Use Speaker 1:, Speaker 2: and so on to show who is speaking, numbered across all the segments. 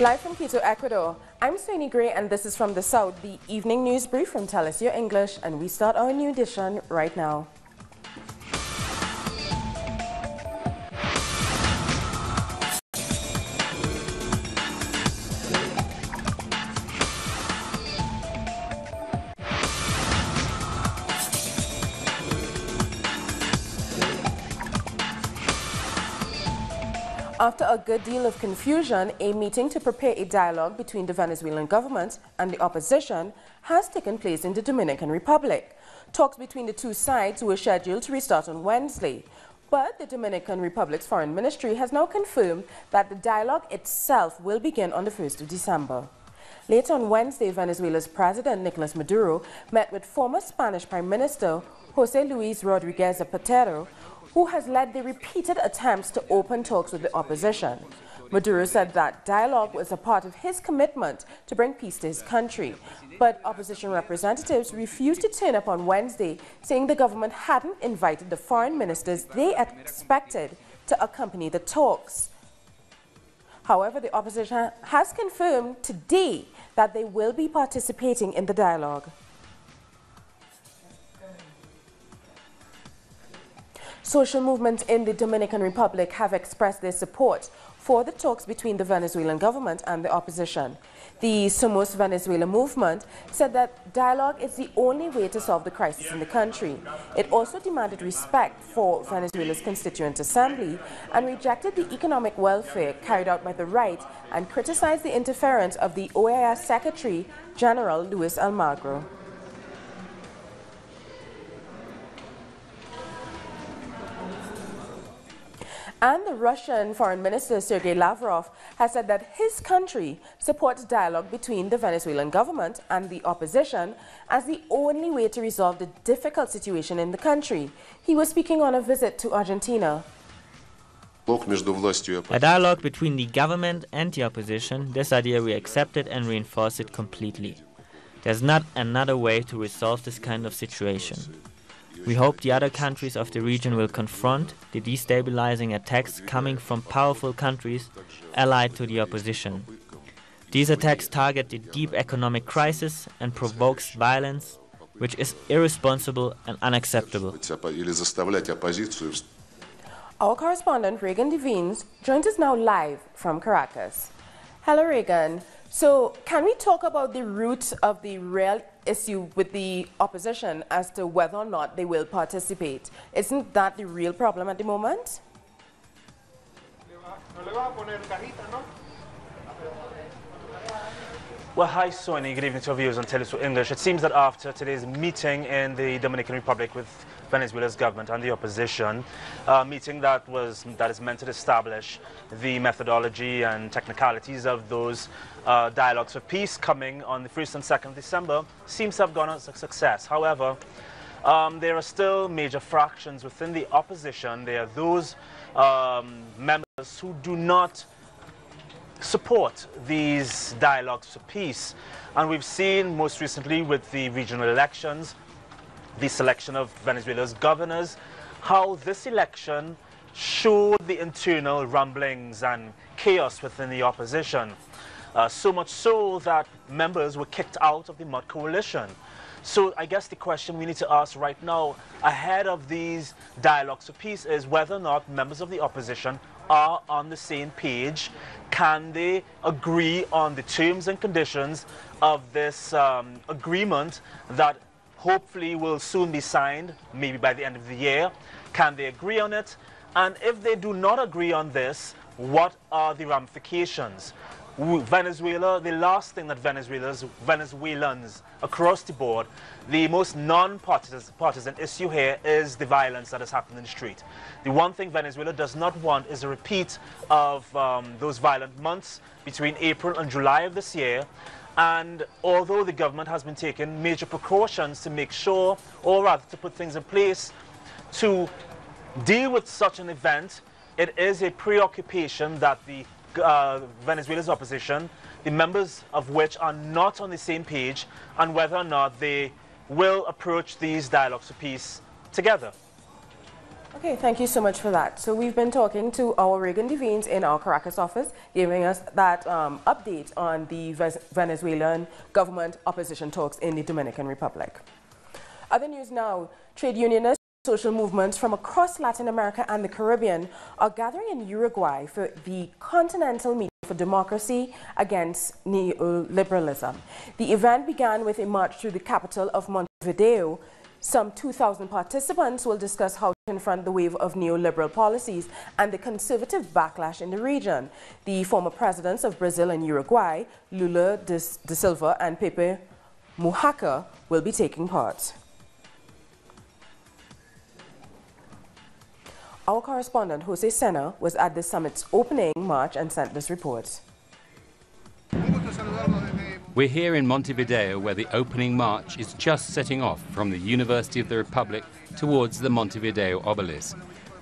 Speaker 1: Live from Quito, Ecuador, I'm Sweeney Gray and this is from the South, the evening news brief from Tell Us Your English, and we start our new edition right now. After a good deal of confusion, a meeting to prepare a dialogue between the Venezuelan government and the opposition has taken place in the Dominican Republic. Talks between the two sides were scheduled to restart on Wednesday, but the Dominican Republic's Foreign Ministry has now confirmed that the dialogue itself will begin on the 1st of December. Later on Wednesday, Venezuela's President Nicolas Maduro met with former Spanish Prime Minister José Luis Rodríguez Zapatero, who has led the repeated attempts to open talks with the opposition. Maduro said that dialogue was a part of his commitment to bring peace to his country, but opposition representatives refused to turn up on Wednesday, saying the government hadn't invited the foreign ministers they expected to accompany the talks. However, the opposition has confirmed today that they will be participating in the dialogue. Social movements in the Dominican Republic have expressed their support for the talks between the Venezuelan government and the opposition. The Somos Venezuela movement said that dialogue is the only way to solve the crisis in the country. It also demanded respect for Venezuela's Constituent Assembly and rejected the economic welfare carried out by the right and criticized the interference of the OAS Secretary General Luis Almagro. And the Russian Foreign Minister Sergei Lavrov has said that his country supports dialogue between the Venezuelan government and the opposition as the only way to resolve the difficult situation in the country. He was speaking on a visit to Argentina.
Speaker 2: A dialogue between the government and the opposition, this idea we accept it and reinforce it completely. There's not another way to resolve this kind of situation. We hope the other countries of the region will confront the destabilizing attacks coming from powerful countries allied to the opposition. These attacks target the deep economic crisis and provokes violence, which is irresponsible and unacceptable.
Speaker 1: Our correspondent Reagan Devines joins us now live from Caracas. Hello, Reagan. So, can we talk about the root of the real issue with the opposition as to whether or not they will participate? Isn't that the real problem at the moment?
Speaker 3: Well, hi, Sonia. Good evening to our viewers on Tell Us Your English. It seems that after today's meeting in the Dominican Republic with Venezuela's government and the opposition, a meeting that is meant to establish the methodology and technicalities of those dialogues for peace coming on the 1st and 2nd of December, seems to have gone as a success. However, there are still major fractions within the opposition. There are those members who do not support these dialogues for peace. And we've seen most recently with the regional elections, the selection of Venezuela's governors, how this election showed the internal rumblings and chaos within the opposition. So much so that members were kicked out of the MUD coalition. So I guess the question we need to ask right now, ahead of these dialogues for peace, is whether or not members of the opposition are on the same page. Can they agree on the terms and conditions of this agreement that hopefully will soon be signed, maybe by the end of the year? Can they agree on it? And if they do not agree on this, what are the ramifications? Venezuela, the last thing that Venezuelans across the board, the most non-partisan issue here is the violence that has happened in the street. The one thing Venezuela does not want is a repeat of those violent months between April and July of this year. And although the government has been taking major precautions to make sure, or rather to put things in place to deal with such an event, it is a preoccupation that the Venezuela's opposition, the members of which are not on the same page, and whether or not they will approach these dialogues for peace together.
Speaker 1: Okay, thank you so much for that. So we've been talking to our Reagan Devines in our Caracas office, giving us that update on the Venezuelan government opposition talks in the Dominican Republic. Other news now, trade unionists, social movements from across Latin America and the Caribbean are gathering in Uruguay for the Continental Meeting for Democracy Against Neoliberalism. The event began with a march through the capital of Montevideo. Some 2,000 participants will discuss how to confront the wave of neoliberal policies and the conservative backlash in the region. The former presidents of Brazil and Uruguay, Lula da Silva and Pepe Mujica, will be taking part. Our correspondent, Jose Sena, was at the summit's opening march and sent this report.
Speaker 4: We're here in Montevideo, where the opening march is just setting off from the University of the Republic towards the Montevideo obelisk.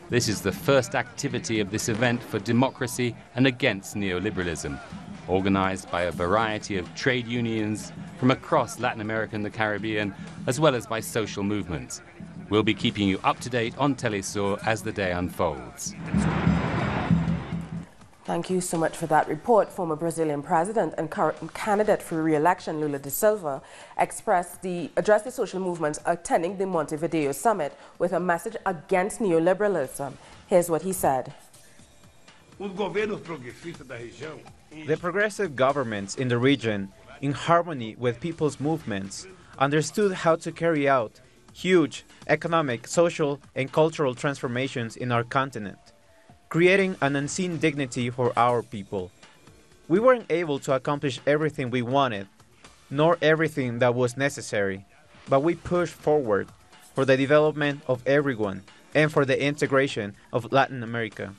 Speaker 4: This is the first activity of this event for democracy and against neoliberalism, organized by a variety of trade unions from across Latin America and the Caribbean, as well as by social movements. We'll be keeping you up to date on Telesur as the day unfolds.
Speaker 1: Thank you so much for that report. Former Brazilian President and current candidate for re-election, Lula da Silva, addressed the social movements attending the Montevideo summit with a message against neoliberalism. Here's what he said.
Speaker 5: The progressive governments in the region, in harmony with people's movements, understood how to carry out huge economic, social, and cultural transformations in our continent, creating an unseen dignity for our people. We weren't able to accomplish everything we wanted, nor everything that was necessary, but we pushed forward for the development of everyone and for the integration of Latin America.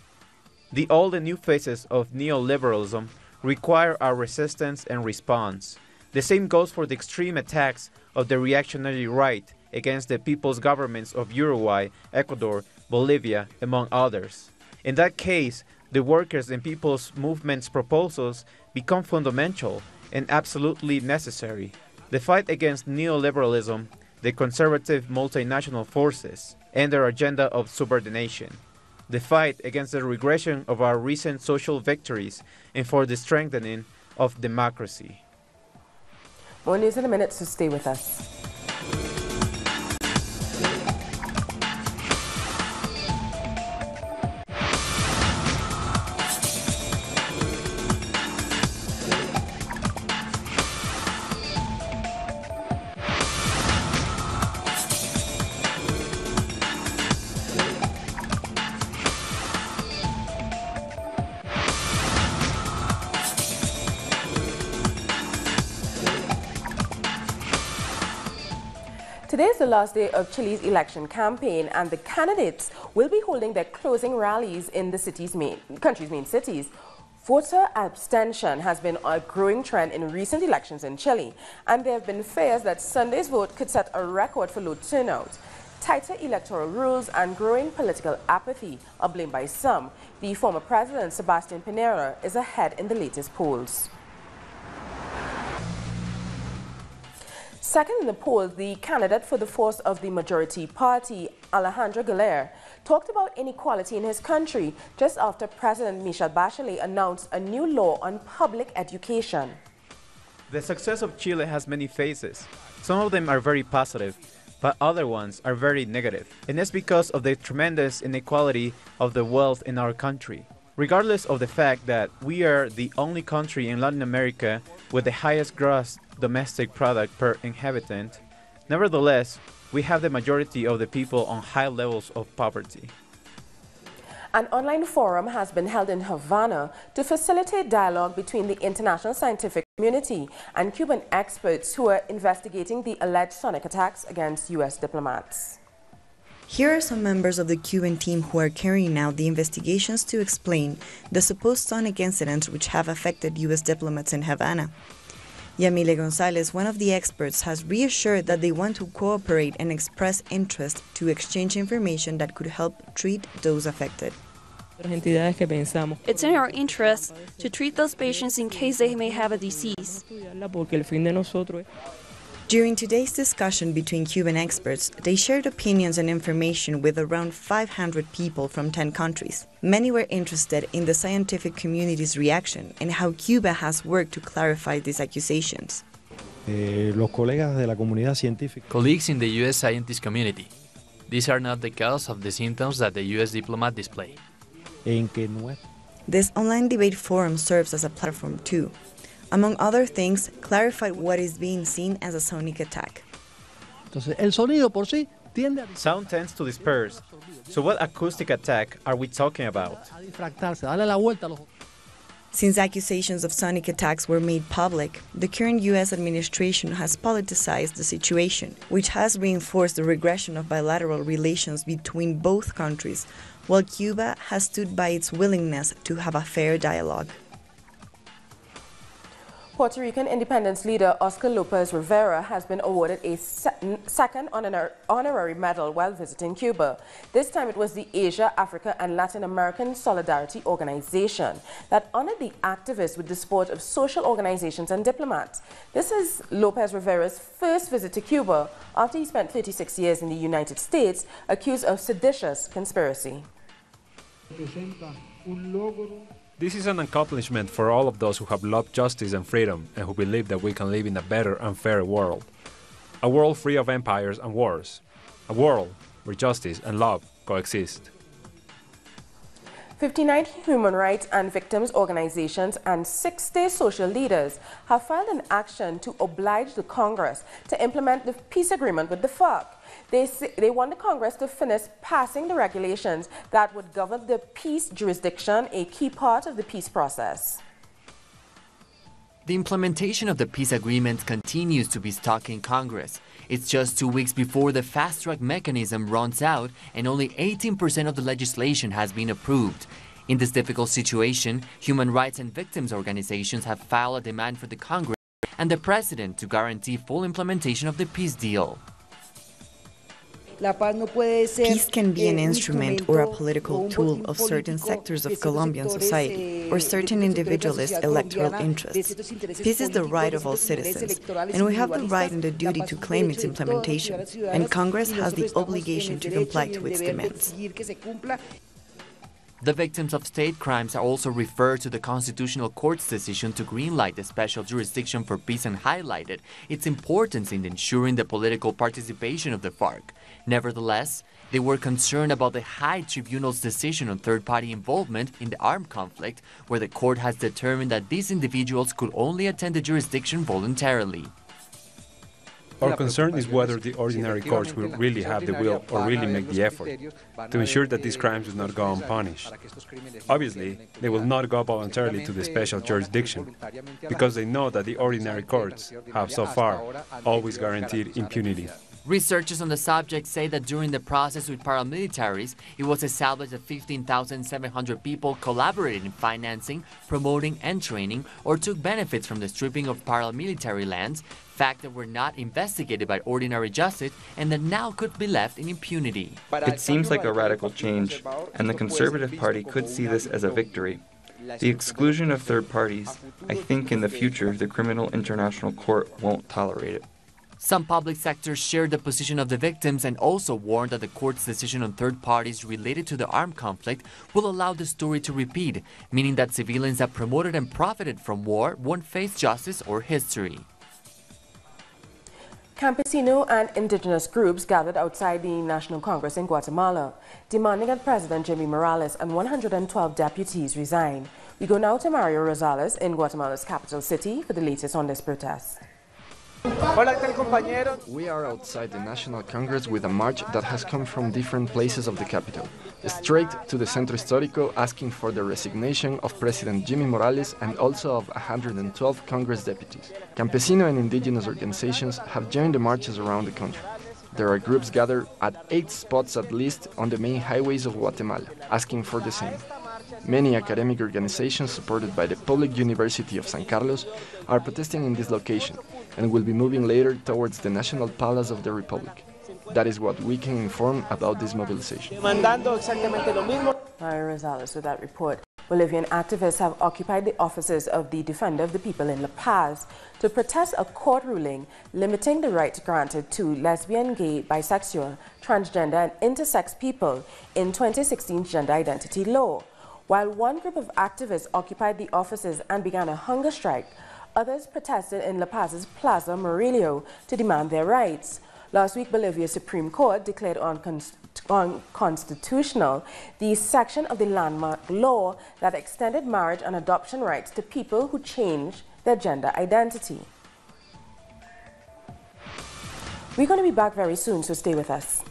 Speaker 5: The old and new phases of neoliberalism require our resistance and response. The same goes for the extreme attacks of the reactionary right against the people's governments of Uruguay, Ecuador, Bolivia, among others. In that case, the workers' and people's movements' proposals become fundamental and absolutely necessary. The fight against neoliberalism, the conservative multinational forces, and their agenda of subordination. The fight against the regression of our recent social victories and for the strengthening of democracy.
Speaker 1: More news in a minute, so stay with us. Today is the last day of Chile's election campaign, and the candidates will be holding their closing rallies in the country's main cities. Voter abstention has been a growing trend in recent elections in Chile, and there have been fears that Sunday's vote could set a record for low turnout. Tighter electoral rules and growing political apathy are blamed by some. The former president, Sebastián Piñera, is ahead in the latest polls. Second in the poll, the candidate for the force of the majority party, Alejandro Guilher, talked about inequality in his country just after President Michelle Bachelet announced a new law on public education.
Speaker 5: The success of Chile has many phases. Some of them are very positive, but other ones are very negative. And it's because of the tremendous inequality of the wealth in our country. Regardless of the fact that we are the only country in Latin America with the highest gross domestic product per inhabitant, nevertheless, we have the majority of the people on high levels of poverty.
Speaker 1: An online forum has been held in Havana to facilitate dialogue between the international scientific community and Cuban experts who are investigating the alleged sonic attacks against U.S. diplomats.
Speaker 6: Here are some members of the Cuban team who are carrying out the investigations to explain the supposed sonic incidents which have affected U.S. diplomats in Havana. Yamile Gonzalez, one of the experts, has reassured that they want to cooperate and express interest to exchange information that could help treat those affected.
Speaker 7: It's in our interest to treat those patients in case they may have a disease.
Speaker 6: During today's discussion between Cuban experts, they shared opinions and information with around 500 people from 10 countries. Many were interested in the scientific community's reaction and how Cuba has worked to clarify these accusations.
Speaker 7: Colleagues in the U.S. scientist community. These are not the cause of the symptoms that the U.S. diplomat displayed.
Speaker 6: This online debate forum serves as a platform too. Among other things, clarified what is being seen as a sonic attack.
Speaker 5: Sound tends to disperse. So what acoustic attack are we talking about?
Speaker 6: Since accusations of sonic attacks were made public, the current U.S. administration has politicized the situation, which has reinforced the regression of bilateral relations between both countries, while Cuba has stood by its willingness to have a fair dialogue.
Speaker 1: Puerto Rican independence leader Oscar Lopez Rivera has been awarded a second honorary medal while visiting Cuba. This time it was the Asia, Africa and Latin American Solidarity Organization that honored the activists with the support of social organizations and diplomats. This is Lopez Rivera's first visit to Cuba after he spent 36 years in the United States accused of seditious conspiracy.
Speaker 8: This is an accomplishment for all of those who have loved justice and freedom and who believe that we can live in a better and fairer world. A world free of empires and wars. A world where justice and love coexist.
Speaker 1: 59 human rights and victims organizations and 60 social leaders have filed an action to oblige the Congress to implement the peace agreement with the FARC. They want the Congress to finish passing the regulations that would govern the peace jurisdiction, a key part of the peace process.
Speaker 9: The implementation of the peace agreement continues to be stuck in Congress. It's just 2 weeks before the fast-track mechanism runs out and only 18% of the legislation has been approved. In this difficult situation, human rights and victims organizations have filed a demand for the Congress and the President to guarantee full implementation of the peace deal.
Speaker 6: Peace can be an instrument or a political tool of certain sectors of Colombian society or certain individualist electoral interests. Peace is the right of all citizens, and we have the right and the duty to claim its implementation, and Congress has the obligation to comply to its demands.
Speaker 9: The victims of state crimes are also referred to the Constitutional Court's decision to greenlight the special jurisdiction for peace and highlighted its importance in ensuring the political participation of the FARC. Nevertheless, they were concerned about the High Tribunal's decision on third-party involvement in the armed conflict, where the court has determined that these individuals could only attend the jurisdiction voluntarily.
Speaker 8: Our concern is whether the ordinary courts will really have the will or really make the effort to ensure that these crimes do not go unpunished. Obviously, they will not go voluntarily to the special jurisdiction because they know that the ordinary courts have so far always guaranteed impunity.
Speaker 9: Researchers on the subject say that during the process with paramilitaries, it was established that 15,700 people collaborated in financing, promoting and training or took benefits from the stripping of paramilitary lands, facts that were not investigated by ordinary justice and that now could be left in impunity.
Speaker 10: It seems like a radical change, and the Conservative Party could see this as a victory. The exclusion of third parties, I think in the future the Criminal International Court won't tolerate it.
Speaker 9: Some public sectors shared the position of the victims and also warned that the court's decision on third parties related to the armed conflict will allow the story to repeat, meaning that civilians that promoted and profited from war won't face justice or history.
Speaker 1: Campesino and indigenous groups gathered outside the National Congress in Guatemala, demanding that President Jimmy Morales and 112 deputies resign. We go now to Mario Rosales in Guatemala's capital city for the latest on this protest.
Speaker 11: We are outside the National Congress with a march that has come from different places of the capital, straight to the Centro Histórico, asking for the resignation of President Jimmy Morales and also of 112 Congress deputies. Campesino and indigenous organizations have joined the marches around the country. There are groups gathered at 8 spots at least on the main highways of Guatemala, asking for the same. Many academic organizations supported by the Public University of San Carlos are protesting in this location and will be moving later towards the National Palace of the Republic. That is what we can inform about this mobilization.
Speaker 1: Mario Rosales with that report. Bolivian activists have occupied the offices of the Defender of the People in La Paz to protest a court ruling limiting the rights granted to lesbian, gay, bisexual, transgender, and intersex people in 2016 gender identity law. While one group of activists occupied the offices and began a hunger strike, others protested in La Paz's Plaza Murillo to demand their rights. Last week, Bolivia's Supreme Court declared unconstitutional the section of the landmark law that extended marriage and adoption rights to people who change their gender identity. We're going to be back very soon, so stay with us.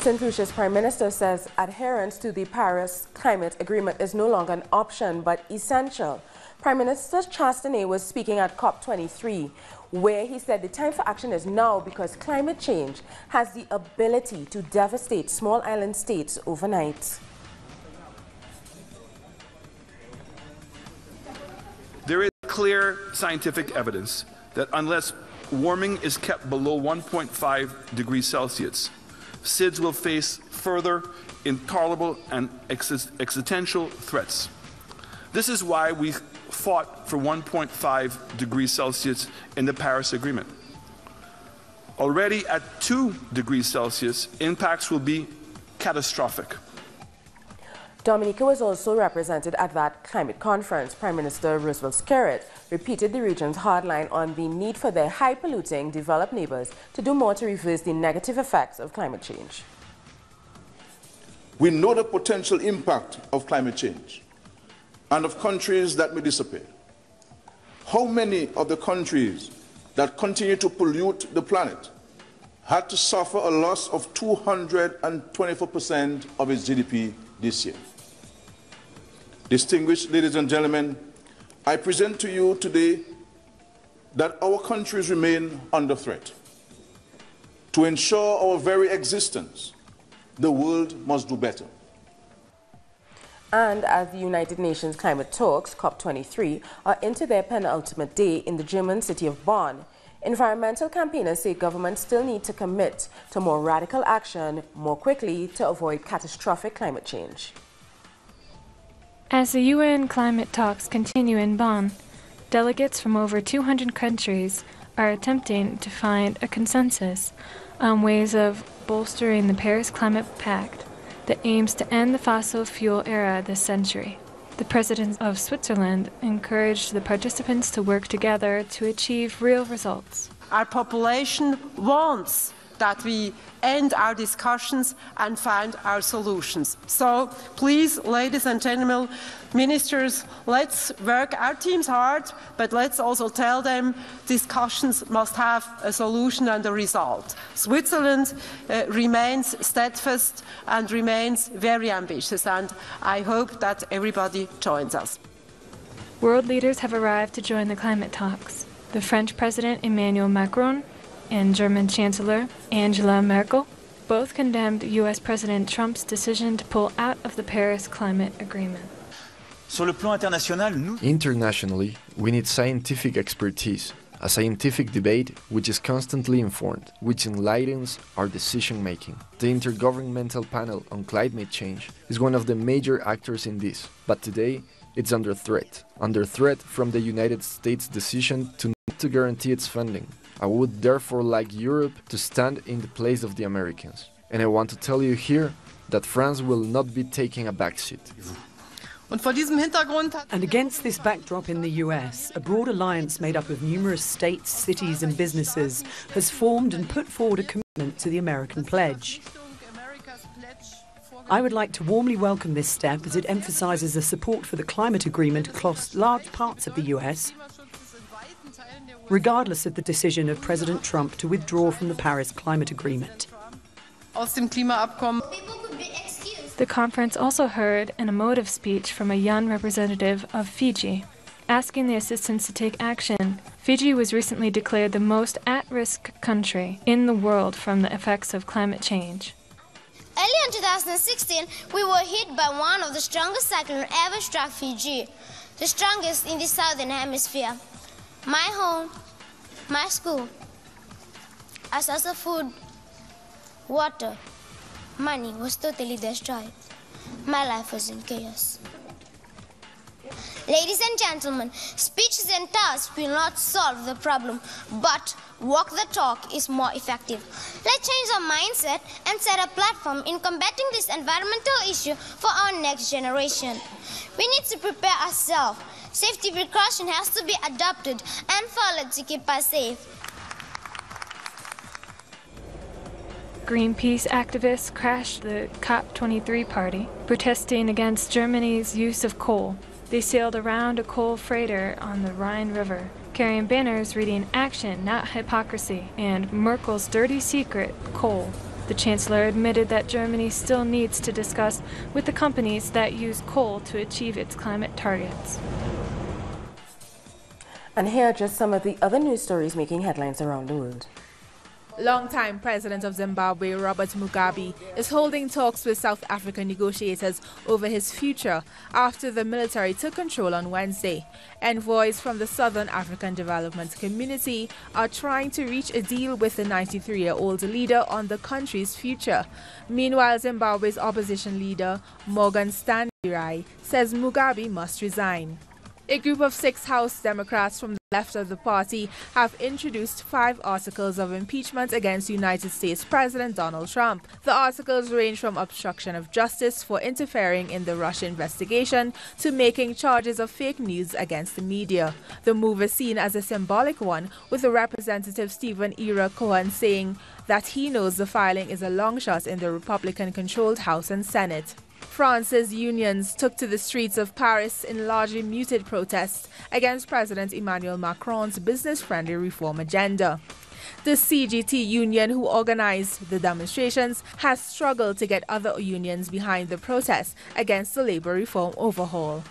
Speaker 1: St. Lucia's Prime Minister says adherence to the Paris Climate Agreement is no longer an option but essential. Prime Minister Chastanet was speaking at COP23, where he said the time for action is now because climate change has the ability to devastate small island states overnight.
Speaker 12: There is clear scientific evidence that unless warming is kept below 1.5 degrees Celsius, SIDS will face further intolerable and existential threats. This is why we fought for 1.5 degrees Celsius in the Paris Agreement. Already at 2 degrees Celsius, impacts will be catastrophic.
Speaker 1: Dominica was also represented at that climate conference. Prime Minister Roosevelt Skerrit repeated the region's hardline on the need for their high-polluting developed neighbors to do more to reverse the negative effects of climate change.
Speaker 13: We know the potential impact of climate change and of countries that may dissipate. How many of the countries that continue to pollute the planet had to suffer a loss of 224% of its GDP this year? Distinguished ladies and gentlemen, I present to you today that our countries remain under threat. To ensure our very existence, the world must do better.
Speaker 1: And as the United Nations climate talks, COP23, are into their penultimate day in the German city of Bonn, environmental campaigners say governments still need to commit to more radical action more quickly to avoid catastrophic climate change.
Speaker 14: As the UN climate talks continue in Bonn, delegates from over 200 countries are attempting to find a consensus on ways of bolstering the Paris Climate Pact that aims to end the fossil fuel era this century. The President of Switzerland encouraged the participants to work together to achieve real results.
Speaker 15: Our population wants that we end our discussions and find our solutions. So please, ladies and gentlemen, ministers, let's work our teams hard, but let's also tell them discussions must have a solution and a result. Switzerland remains steadfast and remains very ambitious, and I hope that everybody joins us.
Speaker 14: World leaders have arrived to join the climate talks. The French President Emmanuel Macron and German Chancellor Angela Merkel both condemned U.S. President Trump's decision to pull out of the Paris Climate Agreement.
Speaker 11: Internationally, we need scientific expertise, a scientific debate which is constantly informed, which enlightens our decision-making. The Intergovernmental Panel on Climate Change is one of the major actors in this, but today it's under threat from the United States' decision to guarantee its funding. I would therefore like Europe to stand in the place of the Americans. And I want to tell you here that France will not be taking a backseat.
Speaker 16: And against this backdrop in the US, a broad alliance made up of numerous states, cities and businesses has formed and put forward a commitment to the American pledge. I would like to warmly welcome this step as it emphasises the support for the climate agreement across large parts of the US regardless of the decision of President Trump to withdraw from the Paris Climate Agreement.
Speaker 14: The conference also heard an emotive speech from a young representative of Fiji, asking the assistants to take action. Fiji was recently declared the most at-risk country in the world from the effects of climate change.
Speaker 17: Early in 2016, we were hit by one of the strongest cyclones ever struck Fiji, the strongest in the southern hemisphere. My home, my school, a source of food, water, money was totally destroyed. My life was in chaos. Ladies and gentlemen, speeches and tasks will not solve the problem, but walk the talk is more effective. Let's change our mindset and set a platform in combating this environmental issue for our next generation. We need to prepare ourselves. Safety precaution has to be adopted and followed to keep us safe.
Speaker 14: Greenpeace activists crashed the COP23 party, protesting against Germany's use of coal. They sailed around a coal freighter on the Rhine River, carrying banners reading "Action, not hypocrisy" and "Merkel's dirty secret, coal." The Chancellor admitted that Germany still needs to discuss with the companies that use coal to achieve its climate targets.
Speaker 1: And here are just some of the other news stories making headlines around the world.
Speaker 18: Longtime President of Zimbabwe, Robert Mugabe, is holding talks with South African negotiators over his future after the military took control on Wednesday. Envoys from the Southern African Development Community are trying to reach a deal with the 93-year-old leader on the country's future. Meanwhile, Zimbabwe's opposition leader, Morgan Tsvangirai, says Mugabe must resign. A group of 6 House Democrats from the left of the party have introduced 5 articles of impeachment against United States President Donald Trump. The articles range from obstruction of justice for interfering in the Russia investigation to making charges of fake news against the media. The move is seen as a symbolic one, with the Representative Stephen Ira Cohen saying that he knows the filing is a long shot in the Republican-controlled House and Senate. France's unions took to the streets of Paris in largely muted protests against President Emmanuel Macron's business-friendly reform agenda. The CGT union, who organized the demonstrations, has struggled to get other unions behind the protests against the labor reform overhaul.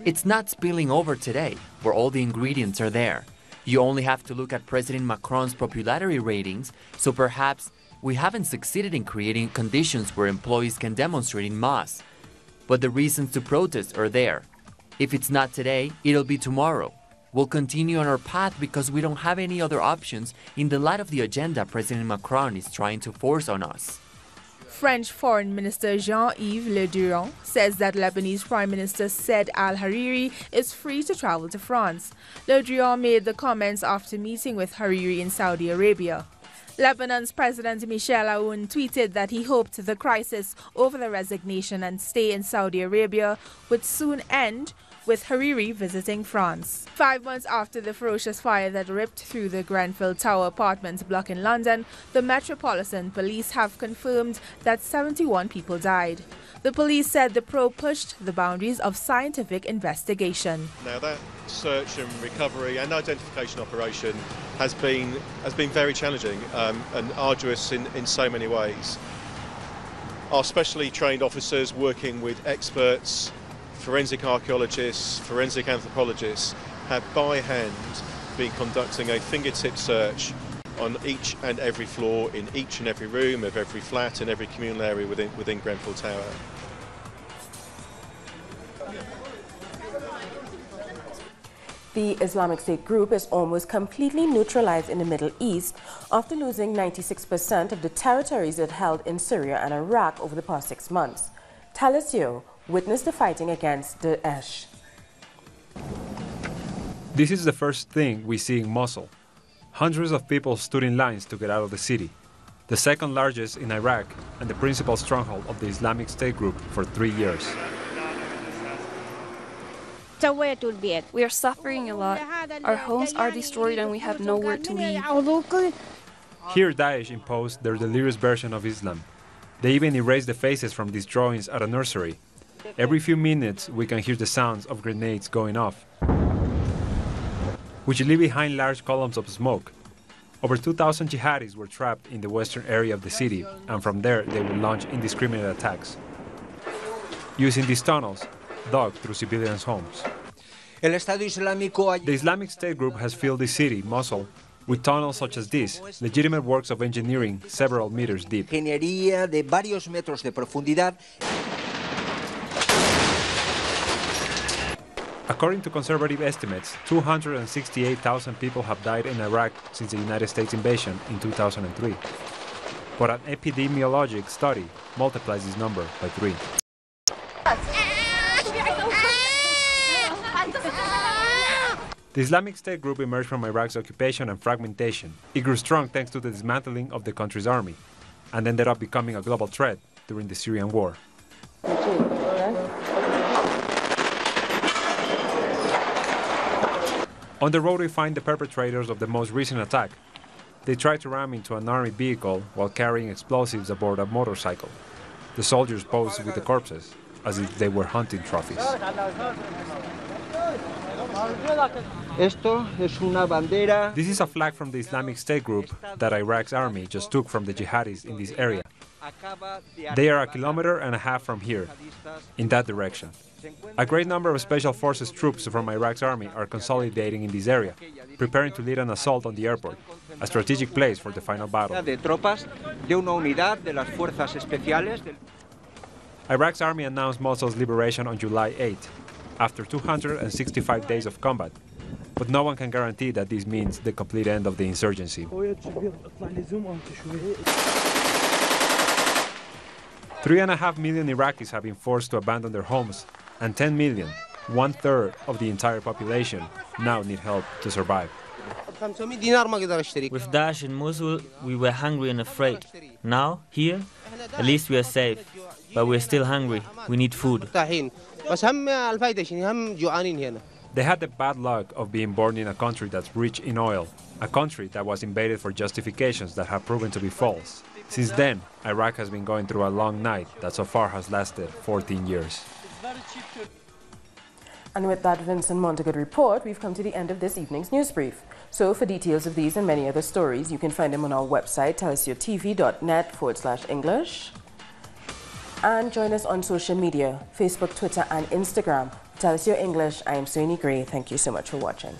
Speaker 9: It's not spilling over today, where all the ingredients are there. You only have to look at President Macron's popularity ratings, so perhaps we haven't succeeded in creating conditions where employees can demonstrate en masse. But the reasons to protest are there. If it's not today, it'll be tomorrow. We'll continue on our path because we don't have any other options in the light of the agenda President Macron is trying to force on us.
Speaker 18: French Foreign Minister Jean-Yves Le Drian says that Lebanese Prime Minister Saad al-Hariri is free to travel to France. Le Drian made the comments after meeting with Hariri in Saudi Arabia. Lebanon's President Michel Aoun tweeted that he hoped the crisis over the resignation and stay in Saudi Arabia would soon end, with Hariri visiting France. 5 months after the ferocious fire that ripped through the Grenfell Tower apartment block in London, the Metropolitan Police have confirmed that 71 people died. The police said the probe pushed the boundaries of scientific investigation.
Speaker 19: Now that search and recovery and identification operation has been very challenging and arduous in so many ways. Our specially trained officers working with experts, forensic archaeologists, forensic anthropologists have by hand been conducting a fingertip search on each and every floor in each and every room of every flat and every communal area within Grenfell Tower.
Speaker 1: The Islamic State group is almost completely neutralized in the Middle East after losing 96% of the territories it held in Syria and Iraq over the past 6 months. Talisio witnessed the fighting against Daesh.
Speaker 8: This is the first thing we see in Mosul. Hundreds of people stood in lines to get out of the city, the second largest in Iraq and the principal stronghold of the Islamic State group for 3 years.
Speaker 20: We are suffering a lot. Our homes are destroyed and we have nowhere to live.
Speaker 8: Here Daesh imposed their delirious version of Islam. They even erased the faces from these drawings at a nursery. Every few minutes we can hear the sounds of grenades going off. which leave behind large columns of smoke. Over 2,000 jihadis were trapped in the western area of the city, and from there they would launch indiscriminate attacks, using these tunnels dug through civilians' homes. The Islamic State group has filled the city, Mosul, with tunnels such as this, legitimate works of engineering several meters deep. According to conservative estimates, 268,000 people have died in Iraq since the United States invasion in 2003. But an epidemiologic study multiplies this number by 3. The Islamic State group emerged from Iraq's occupation and fragmentation. It grew strong thanks to the dismantling of the country's army, and ended up becoming a global threat during the Syrian war. On the road we find the perpetrators of the most recent attack. They tried to ram into an army vehicle while carrying explosives aboard a motorcycle. The soldiers posed with the corpses, as if they were hunting trophies. This is a flag from the Islamic State group that Iraq's army just took from the jihadis in this area. They are 1.5 kilometers from here, in that direction. A great number of Special Forces troops from Iraq's army are consolidating in this area, preparing to lead an assault on the airport, a strategic place for the final battle. Iraq's army announced Mosul's liberation on July 8, after 265 days of combat, but no one can guarantee that this means the complete end of the insurgency. 3.5 million Iraqis have been forced to abandon their homes, and 10 million, 1/3 of the entire population, now need help to survive.
Speaker 2: With Daesh in Mosul, we were hungry and afraid. Now, here, at least we are safe, but we're still hungry. We need food.
Speaker 8: They had the bad luck of being born in a country that's rich in oil, a country that was invaded for justifications that have proven to be false. Since then, Iraq has been going through a long night that so far has lasted 14 years.
Speaker 1: And with that Vincent Montagut report, we've come to the end of this evening's news brief. So for details of these and many other stories, you can find them on our website, telesiotv.net/English. And join us on social media, Facebook, Twitter, and Instagram. Telesio English, I am Soini Gray. Thank you so much for watching.